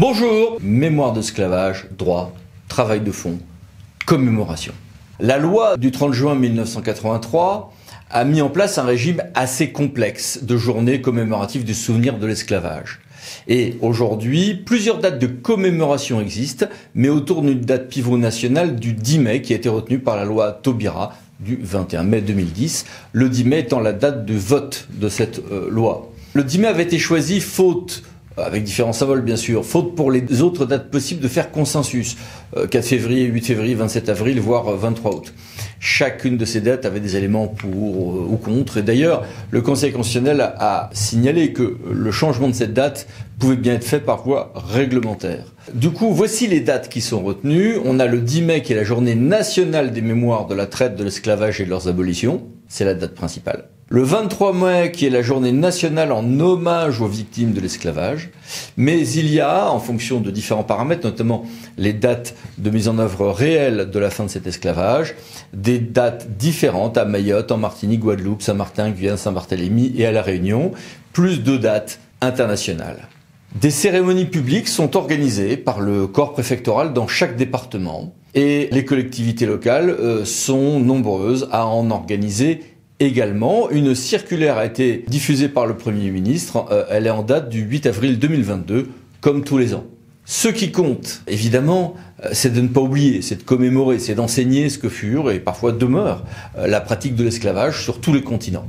Bonjour, mémoire d'esclavage, droit, travail de fond, commémoration. La loi du 30 juin 1983 a mis en place un régime assez complexe de journées commémoratives du souvenir de l'esclavage. Et aujourd'hui, plusieurs dates de commémoration existent, mais autour d'une date pivot nationale du 10 mai qui a été retenue par la loi Taubira du 21 mai 2010, le 10 mai étant la date de vote de cette loi. Le 10 mai avait été choisi faute, avec différents symboles bien sûr, faute pour les autres dates possibles de faire consensus, 4 février, 8 février, 27 avril, voire 23 août. Chacune de ces dates avait des éléments pour ou contre, et d'ailleurs le Conseil constitutionnel a signalé que le changement de cette date pouvait bien être fait par voie réglementaire. Du coup, voici les dates qui sont retenues. On a le 10 mai qui est la journée nationale des mémoires de la traite, de l'esclavage et de leurs abolitions, c'est la date principale. Le 23 mai qui est la journée nationale en hommage aux victimes de l'esclavage, mais il y a, en fonction de différents paramètres, notamment les dates de mise en œuvre réelle de la fin de cet esclavage, des dates différentes à Mayotte, en Martinique, Guadeloupe, Saint-Martin, Guyane, Saint-Barthélemy et à La Réunion, plus de dates internationales. Des cérémonies publiques sont organisées par le corps préfectoral dans chaque département et les collectivités locales sont nombreuses à en organiser également. Une circulaire a été diffusée par le Premier ministre, elle est en date du 8 avril 2022, comme tous les ans. Ce qui compte, évidemment, c'est de ne pas oublier, c'est de commémorer, c'est d'enseigner ce que furent et parfois demeure la pratique de l'esclavage sur tous les continents.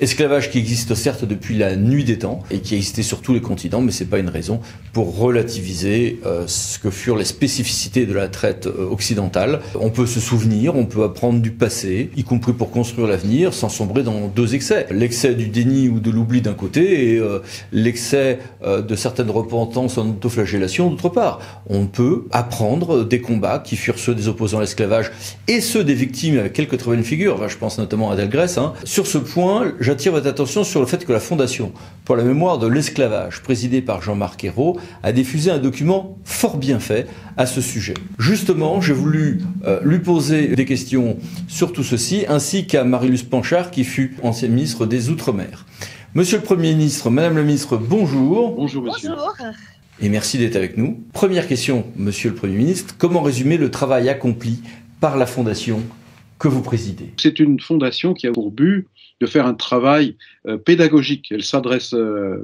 Esclavage qui existe certes depuis la nuit des temps et qui existait sur tous les continents, mais c'est pas une raison pour relativiser ce que furent les spécificités de la traite occidentale. On peut se souvenir, on peut apprendre du passé, y compris pour construire l'avenir, sans sombrer dans deux excès. L'excès du déni ou de l'oubli d'un côté et l'excès de certaines repentances en autoflagellation d'autre part. On peut apprendre des combats qui furent ceux des opposants à l'esclavage et ceux des victimes avec quelques très bonnes figures, je pense notamment à Delgrès. Sur ce point, j'attire votre attention sur le fait que la Fondation pour la mémoire de l'esclavage, présidée par Jean-Marc Ayrault, a diffusé un document fort bien fait à ce sujet. Justement, j'ai voulu lui poser des questions sur tout ceci, ainsi qu'à Marie-Luce Panchard, qui fut ancienne ministre des Outre-mer. Monsieur le Premier ministre, Madame la ministre, bonjour. Bonjour, monsieur. Bonjour. Et merci d'être avec nous. Première question, Monsieur le Premier ministre, comment résumer le travail accompli par la Fondation que vous présidez? C'est une fondation qui a pour but de faire un travail pédagogique. Elle s'adresse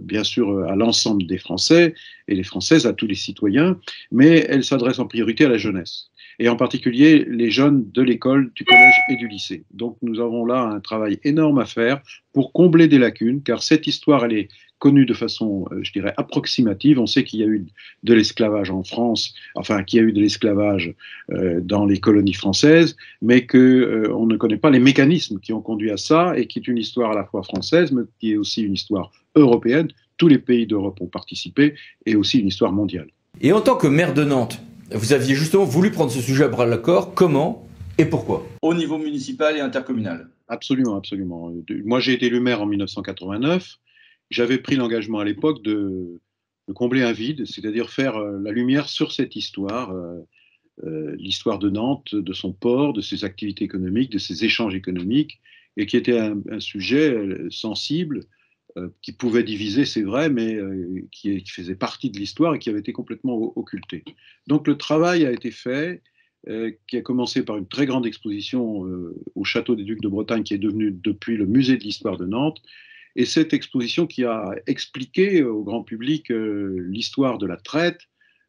bien sûr à l'ensemble des Français et les Françaises, à tous les citoyens, mais elle s'adresse en priorité à la jeunesse, et en particulier les jeunes de l'école, du collège et du lycée. Donc nous avons là un travail énorme à faire pour combler des lacunes, car cette histoire, elle est connue de façon, je dirais, approximative. On sait qu'il y a eu de l'esclavage en France, enfin qu'il y a eu de l'esclavage dans les colonies françaises, mais qu'on ne connaît pas les mécanismes qui ont conduit à ça, et qui est une histoire à la fois française, mais qui est aussi une histoire européenne. Tous les pays d'Europe ont participé, et aussi une histoire mondiale. Et en tant que maire de Nantes, vous aviez justement voulu prendre ce sujet à bras-le-corps. Comment et pourquoi? Au niveau municipal et intercommunal. Absolument, absolument. Moi, j'ai été élu maire en 1989. J'avais pris l'engagement à l'époque de combler un vide, c'est-à-dire faire la lumière sur cette histoire, l'histoire de Nantes, de son port, de ses activités économiques, de ses échanges économiques, et qui était un sujet sensible, qui pouvait diviser, c'est vrai, mais qui faisait partie de l'histoire et qui avait été complètement occulté. Donc le travail a été fait, qui a commencé par une très grande exposition au Château des Ducs de Bretagne, qui est devenu depuis le musée de l'histoire de Nantes. Et cette exposition qui a expliqué au grand public l'histoire de la traite,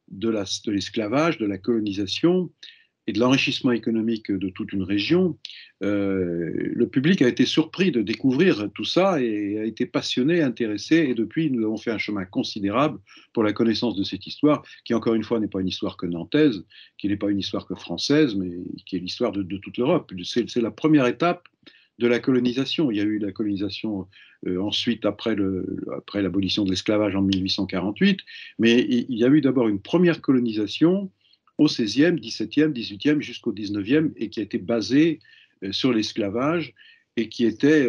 de l'esclavage, de la colonisation et de l'enrichissement économique de toute une région, le public a été surpris de découvrir tout ça et a été passionné, intéressé. Et depuis, nous avons fait un chemin considérable pour la connaissance de cette histoire, qui encore une fois n'est pas une histoire que nantaise, qui n'est pas une histoire que française, mais qui est l'histoire de toute l'Europe. C'est la première étape de la colonisation. Il y a eu la colonisation ensuite après l'abolition de l'esclavage en 1848, mais il y a eu d'abord une première colonisation au XVIe, XVIIe, XVIIIe jusqu'au XIXe, et qui a été basée sur l'esclavage, et qui était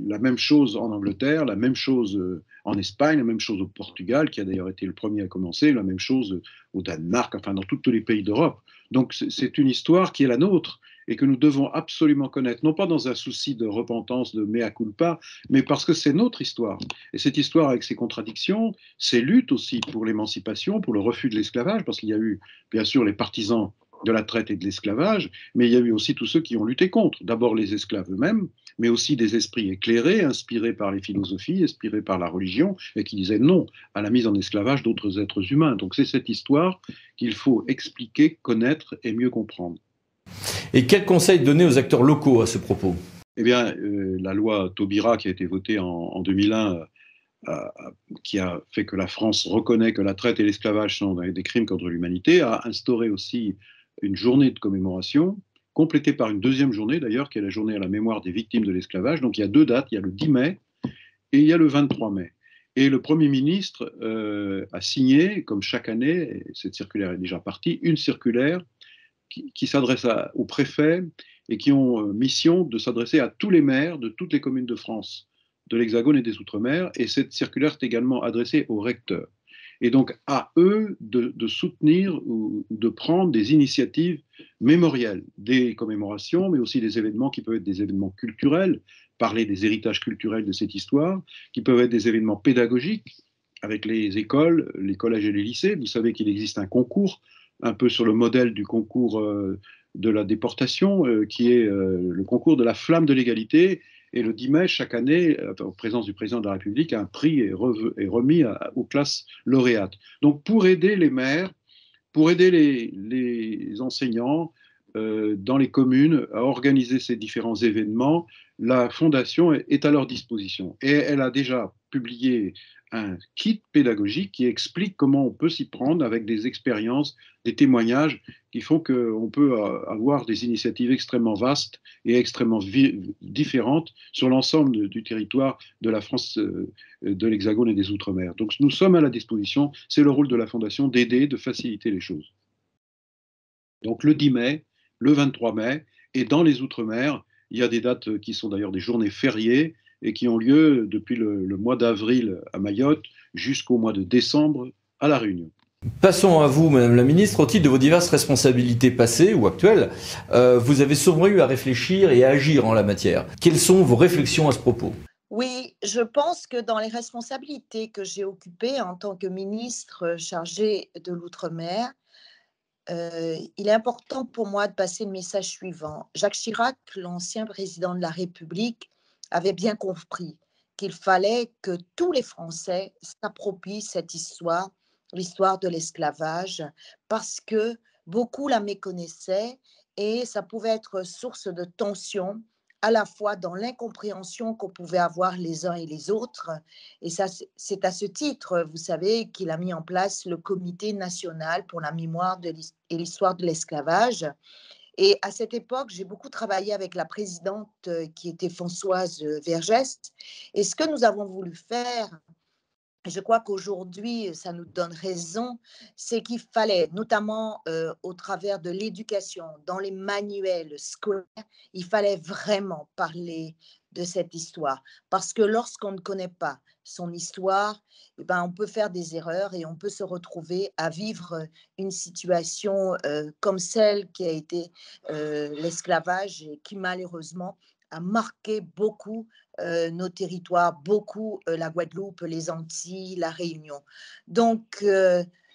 la même chose en Angleterre, la même chose en Espagne, la même chose au Portugal, qui a d'ailleurs été le premier à commencer, la même chose au Danemark, enfin dans tous les pays d'Europe. Donc c'est une histoire qui est la nôtre, et que nous devons absolument connaître, non pas dans un souci de repentance, de mea culpa, mais parce que c'est notre histoire. Et cette histoire avec ses contradictions, ses luttes aussi pour l'émancipation, pour le refus de l'esclavage, parce qu'il y a eu bien sûr les partisans de la traite et de l'esclavage, mais il y a eu aussi tous ceux qui ont lutté contre. D'abord les esclaves eux-mêmes, mais aussi des esprits éclairés, inspirés par les philosophies, inspirés par la religion, et qui disaient non à la mise en esclavage d'autres êtres humains. Donc c'est cette histoire qu'il faut expliquer, connaître et mieux comprendre. Et quel conseil donner aux acteurs locaux à ce propos? Eh bien, la loi Taubira qui a été votée en 2001, qui a fait que la France reconnaît que la traite et l'esclavage sont des crimes contre l'humanité, a instauré aussi une journée de commémoration, complétée par une deuxième journée d'ailleurs, qui est la journée à la mémoire des victimes de l'esclavage. Donc il y a deux dates, il y a le 10 mai et il y a le 23 mai. Et le Premier ministre a signé, comme chaque année, et cette circulaire est déjà partie, une circulaire qui s'adresse aux préfets et qui ont mission de s'adresser à tous les maires de toutes les communes de France, de l'Hexagone et des Outre-mer. Et cette circulaire est également adressée aux recteurs. Et donc à eux de soutenir ou de prendre des initiatives mémorielles, des commémorations, mais aussi des événements qui peuvent être des événements culturels, parler des héritages culturels de cette histoire, qui peuvent être des événements pédagogiques avec les écoles, les collèges et les lycées. Vous savez qu'il existe un concours, un peu sur le modèle du concours de la déportation, qui est le concours de la flamme de l'égalité. Et le 10 mai, chaque année, en présence du président de la République, un prix est remis aux classes lauréates. Donc pour aider les maires, pour aider les enseignants dans les communes à organiser ces différents événements, la Fondation est à leur disposition. Et elle a déjà publié un kit pédagogique qui explique comment on peut s'y prendre avec des expériences, des témoignages qui font qu'on peut avoir des initiatives extrêmement vastes et extrêmement différentes sur l'ensemble du territoire de la France, de l'Hexagone et des Outre-mer. Donc nous sommes à la disposition, c'est le rôle de la Fondation d'aider, de faciliter les choses. Donc le 10 mai, le 23 mai, et dans les Outre-mer, il y a des dates qui sont d'ailleurs des journées fériées et qui ont lieu depuis le mois d'avril à Mayotte jusqu'au mois de décembre à La Réunion. Passons à vous, Madame la Ministre. Au titre de vos diverses responsabilités passées ou actuelles, vous avez souvent eu à réfléchir et à agir en la matière. Quelles sont vos réflexions à ce propos? Oui, je pense que dans les responsabilités que j'ai occupées en tant que ministre chargée de l'Outre-mer, il est important pour moi de passer le message suivant. Jacques Chirac, l'ancien président de la République, avait bien compris qu'il fallait que tous les Français s'approprient cette histoire, l'histoire de l'esclavage, parce que beaucoup la méconnaissaient et ça pouvait être source de tension à la fois dans l'incompréhension qu'on pouvait avoir les uns et les autres. Et ça, c'est à ce titre, vous savez, qu'il a mis en place le Comité national pour la mémoire et l'histoire de l'esclavage. Et à cette époque, j'ai beaucoup travaillé avec la présidente qui était Françoise Vergès. Et ce que nous avons voulu faire, je crois qu'aujourd'hui, ça nous donne raison, c'est qu'il fallait, notamment au travers de l'éducation, dans les manuels scolaires, il fallait vraiment parler de cette histoire. Parce que lorsqu'on ne connaît pas son histoire, eh ben, on peut faire des erreurs et on peut se retrouver à vivre une situation comme celle qui a été l'esclavage et qui malheureusement a marqué beaucoup nos territoires, beaucoup la Guadeloupe, les Antilles, la Réunion. Donc,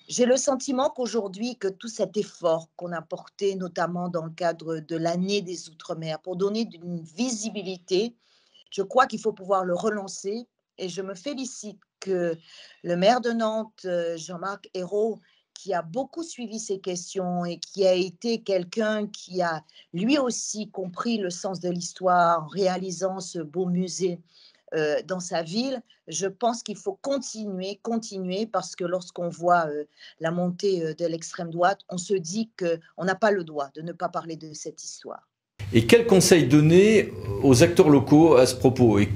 j'ai le sentiment qu'aujourd'hui, que tout cet effort qu'on a porté, notamment dans le cadre de l'année des Outre-mer, pour donner une visibilité, je crois qu'il faut pouvoir le relancer. Et je me félicite que le maire de Nantes, Jean-Marc Ayrault, qui a beaucoup suivi ces questions et qui a été quelqu'un qui a lui aussi compris le sens de l'histoire en réalisant ce beau musée dans sa ville. Je pense qu'il faut continuer, parce que lorsqu'on voit la montée de l'extrême droite, on se dit qu'on n'a pas le droit de ne pas parler de cette histoire. Et quel conseil donner aux acteurs locaux à ce propos? Et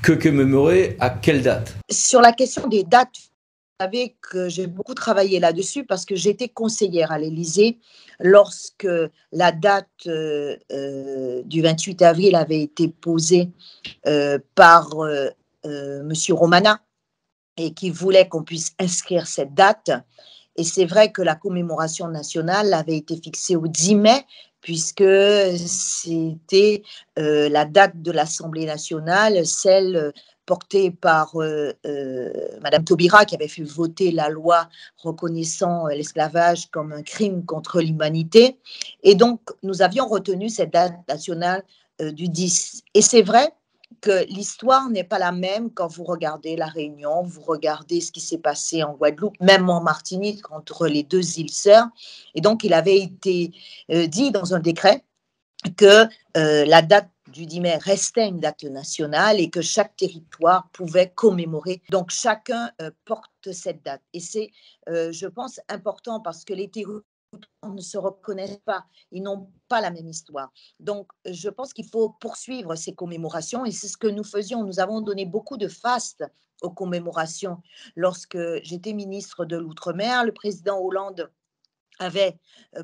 que commémorer à quelle date? Sur la question des dates, vous savez que j'ai beaucoup travaillé là-dessus parce que j'étais conseillère à l'Élysée lorsque la date du 28 avril avait été posée par M. Romana et qui voulait qu'on puisse inscrire cette date. Et c'est vrai que la commémoration nationale avait été fixée au 10 mai, puisque c'était la date de l'Assemblée nationale, celle portée par Madame Taubira, qui avait fait voter la loi reconnaissant l'esclavage comme un crime contre l'humanité. Et donc, nous avions retenu cette date nationale du 10. Et c'est vrai que l'histoire n'est pas la même quand vous regardez la Réunion, vous regardez ce qui s'est passé en Guadeloupe, même en Martinique, entre les deux îles sœurs. Et donc, il avait été dit dans un décret que la date du 10 mai restait une date nationale et que chaque territoire pouvait commémorer. Donc, chacun porte cette date. Et c'est, je pense, important parce que les territoires ne se reconnaissent pas, ils n'ont pas la même histoire. Donc, je pense qu'il faut poursuivre ces commémorations et c'est ce que nous faisions. Nous avons donné beaucoup de fastes aux commémorations. Lorsque j'étais ministre de l'Outre-mer, le président Hollande avait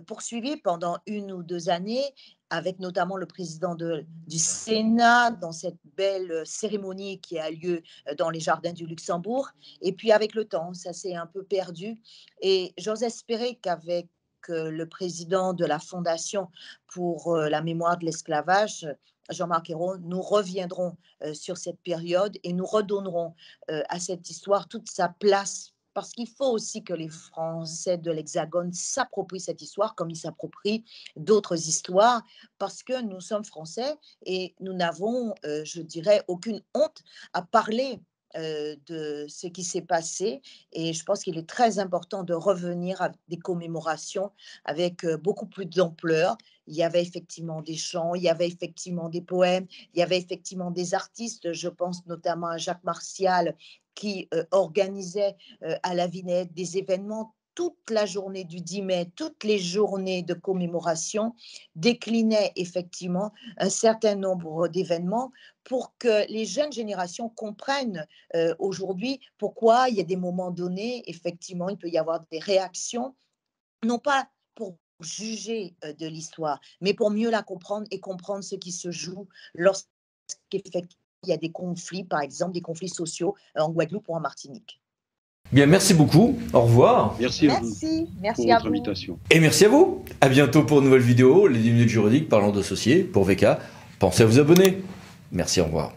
poursuivi pendant 1 ou 2 années, avec notamment le président du Sénat, dans cette belle cérémonie qui a lieu dans les jardins du Luxembourg. Et puis avec le temps, ça s'est un peu perdu. Et j'ose espérer qu'avec le président de la Fondation pour la mémoire de l'esclavage, Jean-Marc Ayrault, nous reviendrons sur cette période et nous redonnerons à cette histoire toute sa place. Parce qu'il faut aussi que les Français de l'Hexagone s'approprient cette histoire comme ils s'approprient d'autres histoires, parce que nous sommes Français et nous n'avons, je dirais, aucune honte à parler de ce qui s'est passé. Et je pense qu'il est très important de revenir à des commémorations avec beaucoup plus d'ampleur. Il y avait effectivement des chants, il y avait effectivement des poèmes, il y avait effectivement des artistes. Je pense notamment à Jacques Martial qui organisait à la Vinette des événements toute la journée du 10 mai, toutes les journées de commémoration déclinaient effectivement un certain nombre d'événements pour que les jeunes générations comprennent aujourd'hui pourquoi il y a des moments donnés, effectivement, il peut y avoir des réactions, non pas pour juger de l'histoire, mais pour mieux la comprendre et comprendre ce qui se joue lorsqu'effectivement il y a des conflits, par exemple des conflits sociaux en Guadeloupe ou en Martinique. Bien, merci beaucoup. Au revoir. Merci à vous pour votre invitation. Et merci à vous. À bientôt pour une nouvelle vidéo, les 10 minutes juridiques parlant d'associés pour VK. Pensez à vous abonner. Merci, au revoir.